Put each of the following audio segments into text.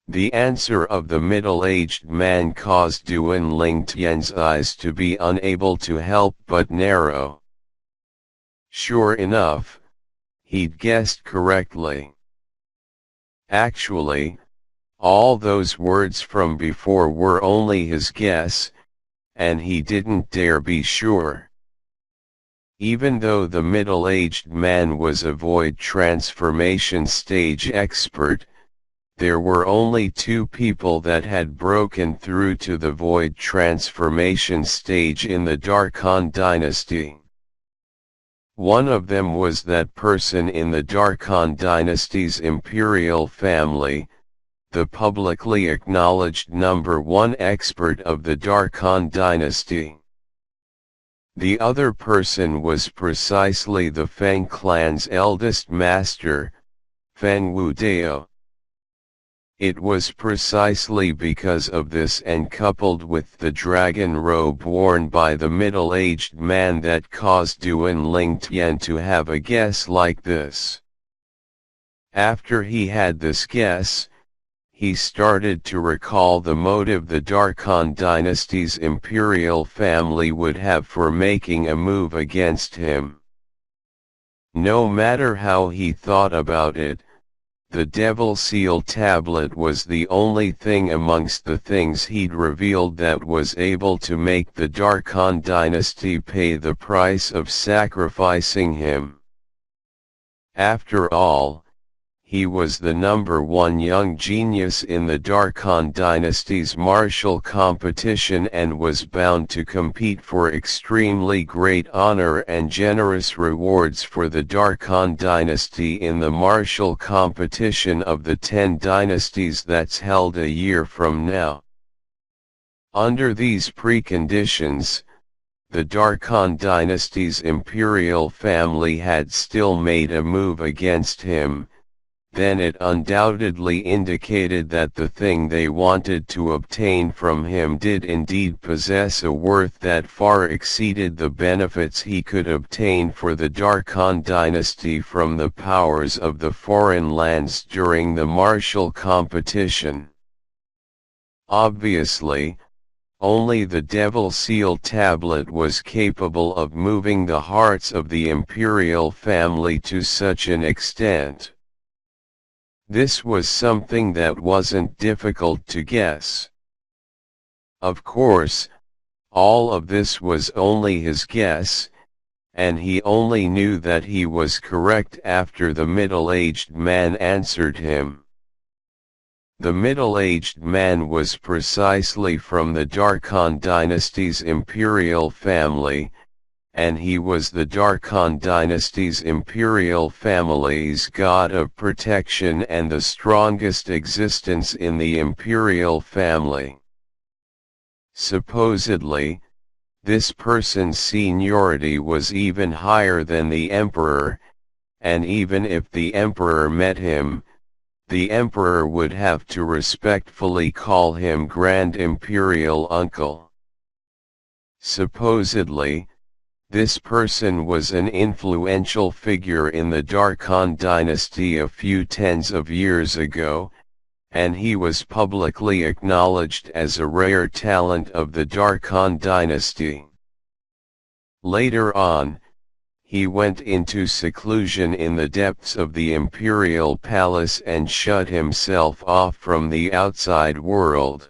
The answer of the middle-aged man caused Duan Lingtian's eyes to be unable to help but narrow. Sure enough, he'd guessed correctly. Actually, all those words from before were only his guess, and he didn't dare be sure. Even though the middle-aged man was a void transformation stage expert, there were only two people that had broken through to the void transformation stage in the Darkhan dynasty. One of them was that person in the Darkhan dynasty's imperial family, the publicly acknowledged number one expert of the Darkhan dynasty. The other person was precisely the Feng clan's eldest master, Feng Wudao. It was precisely because of this, and coupled with the dragon robe worn by the middle-aged man, that caused Duan Lingtian to have a guess like this. After he had this guess, he started to recall the motive the Darkhan dynasty's imperial family would have for making a move against him. No matter how he thought about it, the Devil Seal tablet was the only thing amongst the things he'd revealed that was able to make the Darkhan dynasty pay the price of sacrificing him. After all, he was the number one young genius in the Darkhan dynasty's martial competition and was bound to compete for extremely great honor and generous rewards for the Darkhan dynasty in the martial competition of the 10 dynasties that's held a year from now. Under these preconditions, the Darkhan dynasty's imperial family had still made a move against him. Then it undoubtedly indicated that the thing they wanted to obtain from him did indeed possess a worth that far exceeded the benefits he could obtain for the Darkhan dynasty from the powers of the foreign lands during the martial competition. Obviously, only the Devil Seal tablet was capable of moving the hearts of the imperial family to such an extent. This was something that wasn't difficult to guess. Of course, all of this was only his guess, and he only knew that he was correct after the middle-aged man answered him. The middle-aged man was precisely from the Darkhan dynasty's imperial family, and he was the Darkhan dynasty's imperial family's god of protection and the strongest existence in the imperial family. Supposedly, this person's seniority was even higher than the emperor, and even if the emperor met him, the emperor would have to respectfully call him Grand Imperial Uncle. Supposedly, this person was an influential figure in the Darkhan dynasty a few tens of years ago, and he was publicly acknowledged as a rare talent of the Darkhan dynasty. Later on, he went into seclusion in the depths of the imperial palace and shut himself off from the outside world.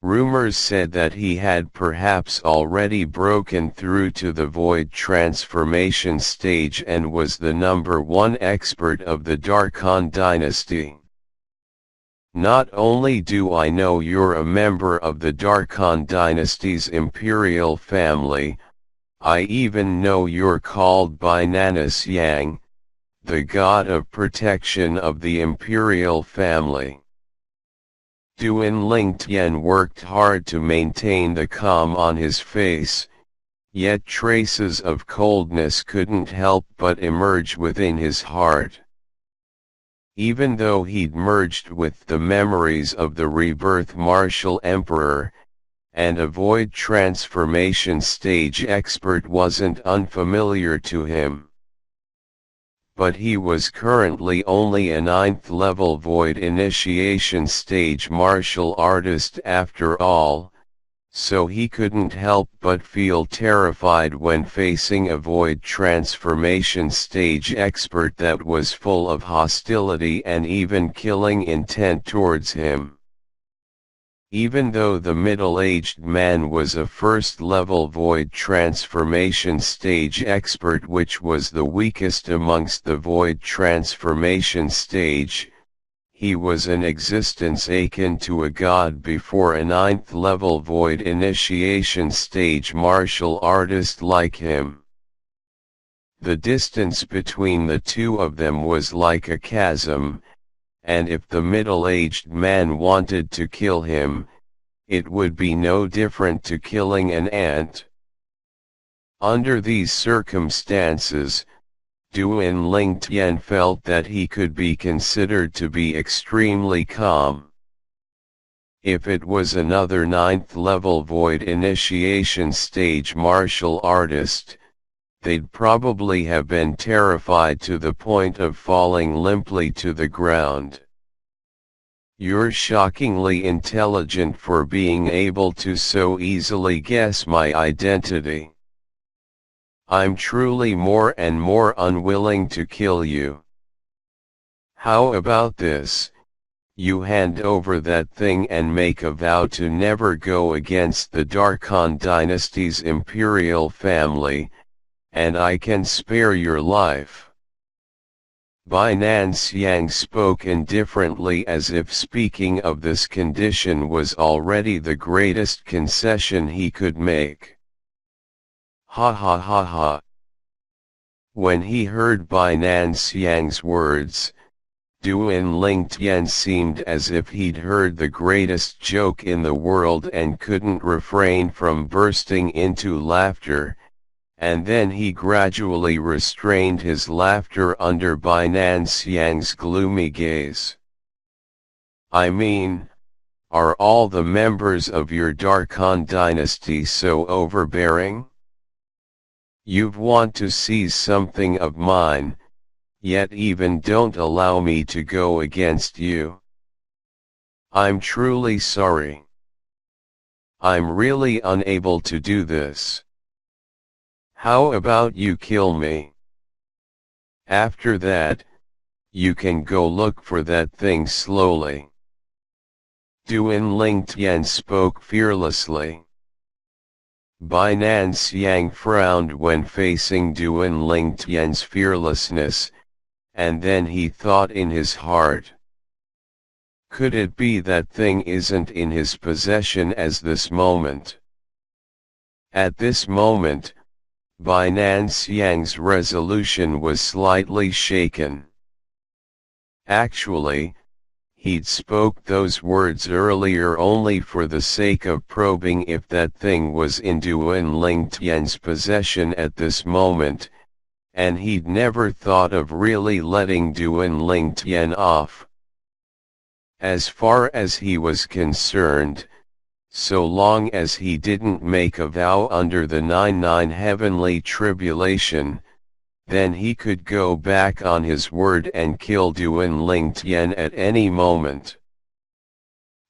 Rumors said that he had perhaps already broken through to the void transformation stage and was the number one expert of the Darkhan dynasty. Not only do I know you're a member of the Darkhan dynasty's imperial family, I even know you're called by Nanas Yang, the god of protection of the imperial family. Duan Lingtian worked hard to maintain the calm on his face, yet traces of coldness couldn't help but emerge within his heart. Even though he'd merged with the memories of the Rebirth Martial Emperor, and a void transformation stage expert wasn't unfamiliar to him. but he was currently only a 9th level Void Initiation stage martial artist after all, so he couldn't help but feel terrified when facing a Void Transformation stage expert that was full of hostility and even killing intent towards him. Even though the middle-aged man was a first-level Void Transformation stage expert, which was the weakest amongst the Void Transformation stage, he was an existence akin to a god before a 9th level Void Initiation stage martial artist like him. The distance between the two of them was like a chasm, and if the middle-aged man wanted to kill him, it would be no different to killing an ant. Under these circumstances, Duan Ling Tian felt that he could be considered to be extremely calm. If it was another 9th level Void Initiation stage martial artist, they'd probably have been terrified to the point of falling limply to the ground. You're shockingly intelligent for being able to so easily guess my identity. I'm truly more and more unwilling to kill you. How about this? You hand over that thing and make a vow to never go against the Darkhan dynasty's imperial family, and I can spare your life. Bai Nan Xiang spoke indifferently, as if speaking of this condition was already the greatest concession he could make. Ha ha ha ha. When he heard Bai Nan Xiang's words, Duan Ling Tian seemed as if he'd heard the greatest joke in the world and couldn't refrain from bursting into laughter, and then he gradually restrained his laughter under Bai Nan Xiang's gloomy gaze. I mean, are all the members of your Darkhan dynasty so overbearing? You want to seize something of mine, yet even don't allow me to go against you. I'm truly sorry. I'm really unable to do this. How about you kill me? After that, you can go look for that thing slowly. Duan Ling Tian spoke fearlessly. Bai Nan Xiang frowned when facing Duan Ling Tian's fearlessness, and then he thought in his heart. Could it be that thing isn't in his possession as this moment? At this moment, Bai Nan Xiang's resolution was slightly shaken. Actually, he'd spoke those words earlier only for the sake of probing if that thing was in Duan Ling Tian's possession at this moment, and he'd never thought of really letting Duan Ling Tian off. As far as he was concerned, so long as he didn't make a vow under the 99 heavenly tribulation, then he could go back on his word and kill Duan Ling Tian at any moment.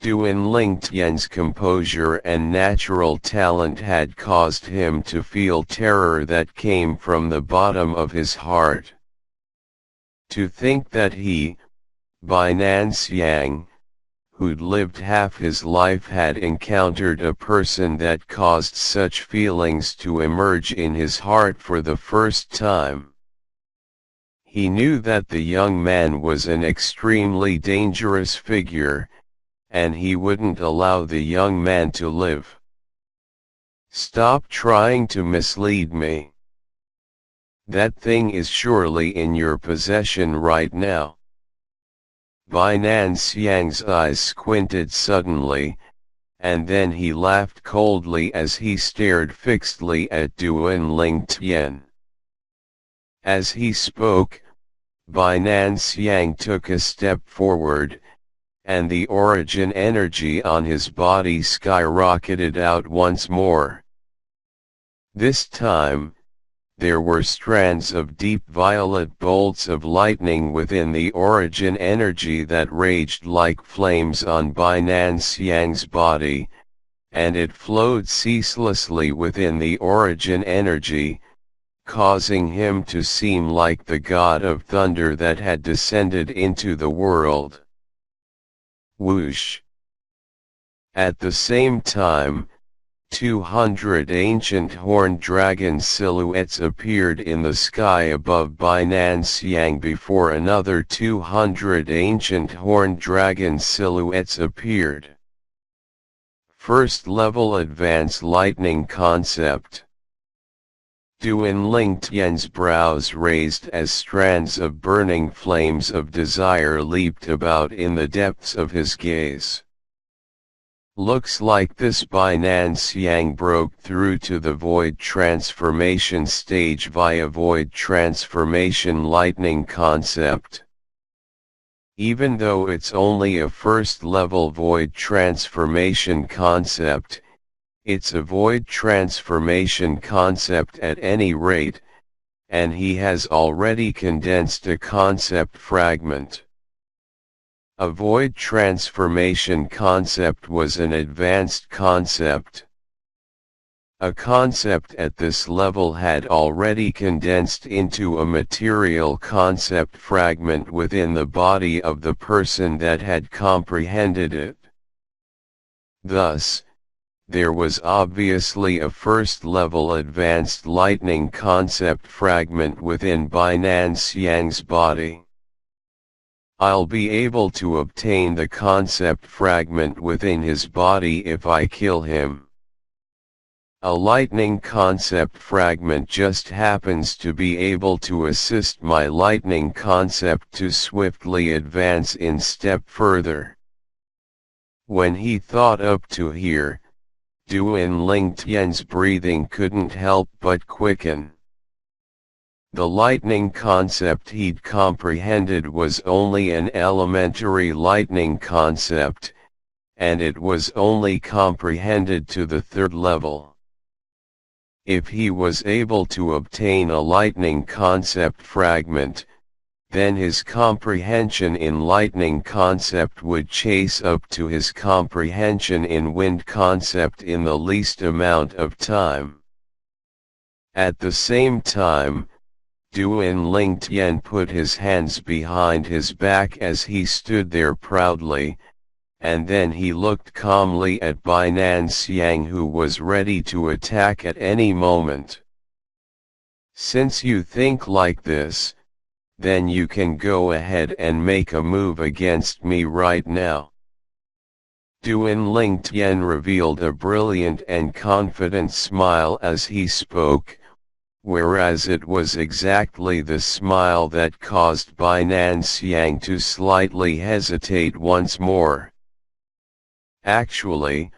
Duan Ling Tian's composure and natural talent had caused him to feel terror that came from the bottom of his heart. To think that he, Bai Nan Xiang, who'd lived half his life, had encountered a person that caused such feelings to emerge in his heart for the first time. He knew that the young man was an extremely dangerous figure, and he wouldn't allow the young man to live. Stop trying to mislead me. That thing is surely in your possession right now. Bai Nan Xiang's eyes squinted suddenly, and then he laughed coldly as he stared fixedly at Duan Ling Tian. As he spoke, Bai Nan Xiang took a step forward, and the origin energy on his body skyrocketed out once more. This time, there were strands of deep violet bolts of lightning within the origin energy that raged like flames on Bainan Xiang's body, and it flowed ceaselessly within the origin energy, causing him to seem like the god of thunder that had descended into the world. Whoosh! At the same time, 200 ancient horned dragon silhouettes appeared in the sky above Bainan Xiang before another 200 ancient horned dragon silhouettes appeared. First level advanced lightning concept. Duan Ling Tian's brows raised as strands of burning flames of desire leaped about in the depths of his gaze. Looks like this Bainan Xiang broke through to the void transformation stage via void transformation lightning concept. Even though it's only a first level void transformation concept, it's a void transformation concept at any rate, and he has already condensed a concept fragment. A void transformation concept was an advanced concept. A concept at this level had already condensed into a material concept fragment within the body of the person that had comprehended it. Thus, there was obviously a first-level advanced lightning concept fragment within Bainan Xiang's body. I'll be able to obtain the concept fragment within his body if I kill him. A lightning concept fragment just happens to be able to assist my lightning concept to swiftly advance in step further. When he thought up to here, Duan Ling Tian's breathing couldn't help but quicken. The lightning concept he'd comprehended was only an elementary lightning concept, and it was only comprehended to the third level. If he was able to obtain a lightning concept fragment, then his comprehension in lightning concept would chase up to his comprehension in wind concept in the least amount of time. At the same time, Duan Ling Tian put his hands behind his back as he stood there proudly, and then he looked calmly at Bainan Xiang, who was ready to attack at any moment. Since you think like this, then you can go ahead and make a move against me right now. Duan Ling Tian revealed a brilliant and confident smile as he spoke, whereas it was exactly the smile that caused Bainan Xiang to slightly hesitate once more. Actually,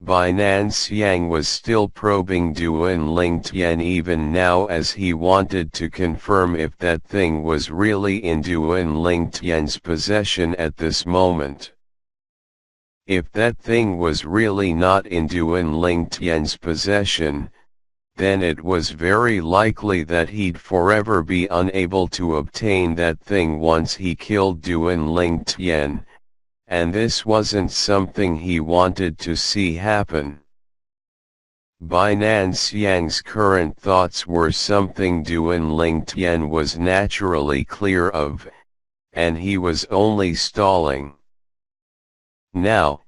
Bainan Xiang was still probing Duan Ling Tian even now, as he wanted to confirm if that thing was really in Duan Ling Tian's possession at this moment. If that thing was really not in Duan Ling Tian's possession, then it was very likely that he'd forever be unable to obtain that thing once he killed Duan Ling Tian, and this wasn't something he wanted to see happen. Bainan Xiang's current thoughts were something Duan Ling Tian was naturally clear of, and he was only stalling. Now,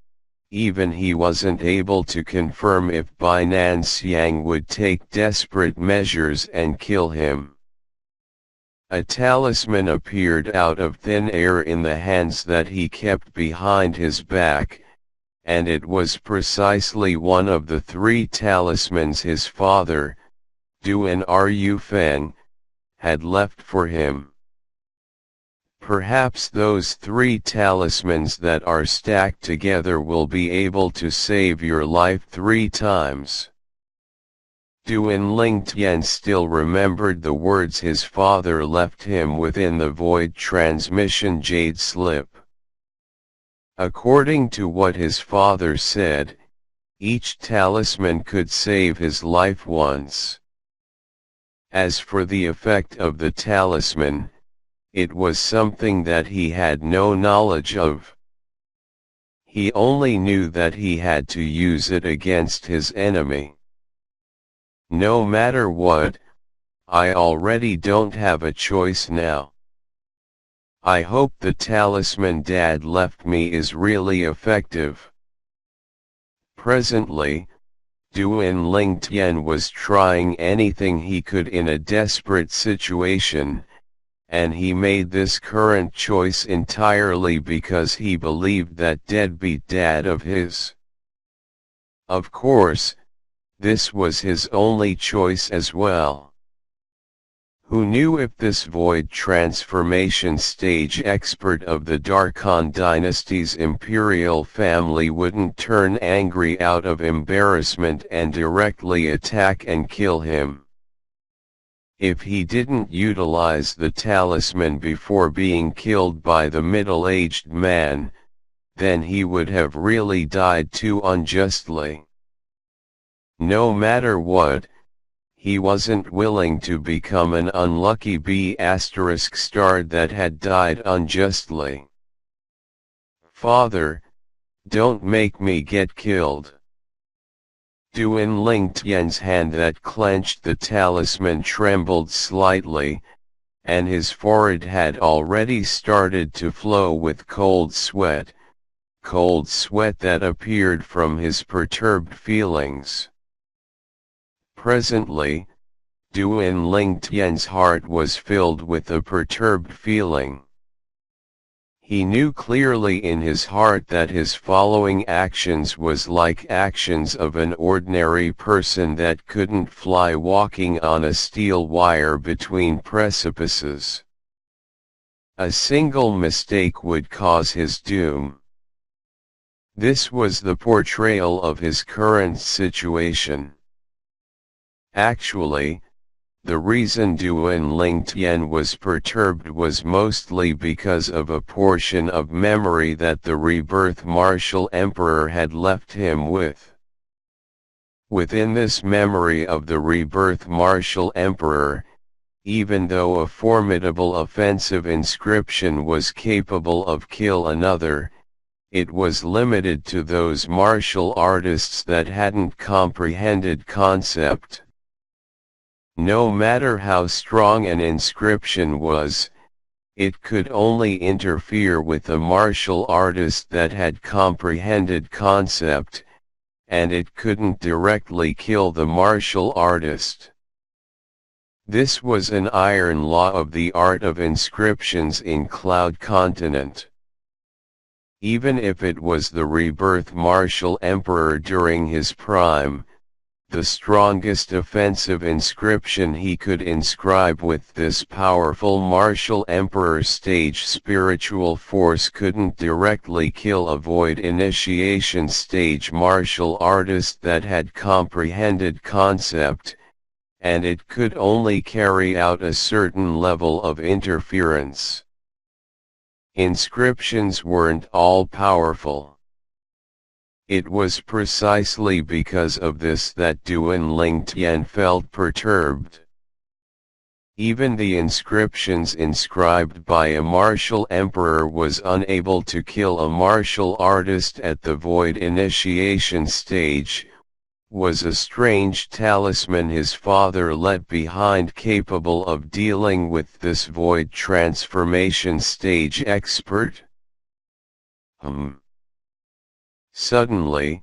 even he wasn't able to confirm if Bainan Xiang would take desperate measures and kill him. A talisman appeared out of thin air in the hands that he kept behind his back, and it was precisely one of the 3 talismans his father, Duan Ru Feng, had left for him. Perhaps those 3 talismans that are stacked together will be able to save your life 3 times. Duan Ling Tian still remembered the words his father left him within the void transmission jade slip. According to what his father said, each talisman could save his life once. As for the effect of the talisman, it was something that he had no knowledge of. He only knew that he had to use it against his enemy. No matter what, I already don't have a choice now. I hope the talisman Dad left me is really effective. Presently, Duan Ling Tian was trying anything he could in a desperate situation, and he made this current choice entirely because he believed that deadbeat dad of his. Of course, this was his only choice as well. Who knew if this void transformation stage expert of the Darkhan dynasty's imperial family wouldn't turn angry out of embarrassment and directly attack and kill him. If he didn't utilize the talisman before being killed by the middle-aged man, then he would have really died too unjustly. No matter what, he wasn't willing to become an unlucky B** that had died unjustly. Father, don't make me get killed. Duan Ling Tian's hand that clenched the talisman trembled slightly, and his forehead had already started to flow with cold sweat that appeared from his perturbed feelings. Presently, Duan Ling Tian's heart was filled with a perturbed feeling. He knew clearly in his heart that his following actions was like actions of an ordinary person that couldn't fly walking on a steel wire between precipices. A single mistake would cause his doom. This was the portrayal of his current situation. Actually, the reason Duan Ling Tian was perturbed was mostly because of a portion of memory that the Rebirth Martial Emperor had left him with. Within this memory of the Rebirth Martial Emperor, even though a formidable offensive inscription was capable of kill another, it was limited to those martial artists that hadn't comprehended concept. No matter how strong an inscription was, it could only interfere with a martial artist that had comprehended concept, and it couldn't directly kill the martial artist. This was an iron law of the art of inscriptions in Cloud Continent. Even if it was the Rebirth Martial Emperor during his prime, the strongest offensive inscription he could inscribe with this powerful Martial Emperor stage spiritual force couldn't directly kill a void initiation stage martial artist that had comprehended concept, and it could only carry out a certain level of interference. Inscriptions weren't all-powerful. It was precisely because of this that Duan Ling Tian felt perturbed. Even the inscriptions inscribed by a martial emperor was unable to kill a martial artist at the void initiation stage, was a strange talisman his father left behind capable of dealing with this void transformation stage expert? Suddenly,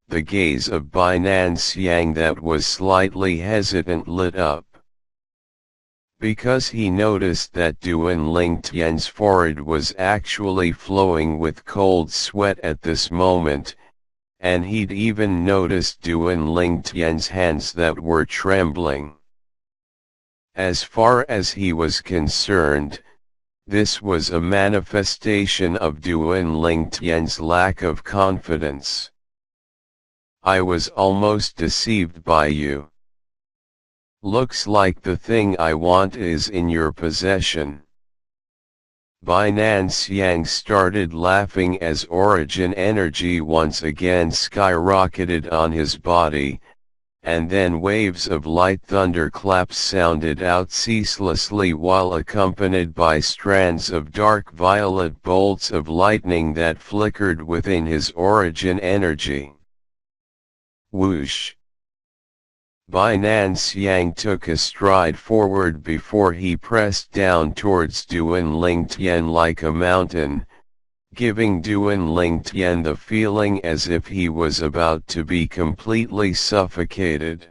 the gaze of Bai Nanxiang that was slightly hesitant lit up. Because he noticed that Duan Ling Tian's forehead was actually flowing with cold sweat at this moment, and he'd even noticed Duan Ling Tian's hands that were trembling. As far as he was concerned, this was a manifestation of Duan Ling Tian's lack of confidence. I was almost deceived by you. Looks like the thing I want is in your possession. Bai Nanxiang started laughing as origin energy once again skyrocketed on his body, and then waves of light thunderclaps sounded out ceaselessly while accompanied by strands of dark violet bolts of lightning that flickered within his origin energy. Whoosh! Bai Nan Xiang took a stride forward before he pressed down towards Duan Lingtian like a mountain, giving Duan Lingtian the feeling as if he was about to be completely suffocated.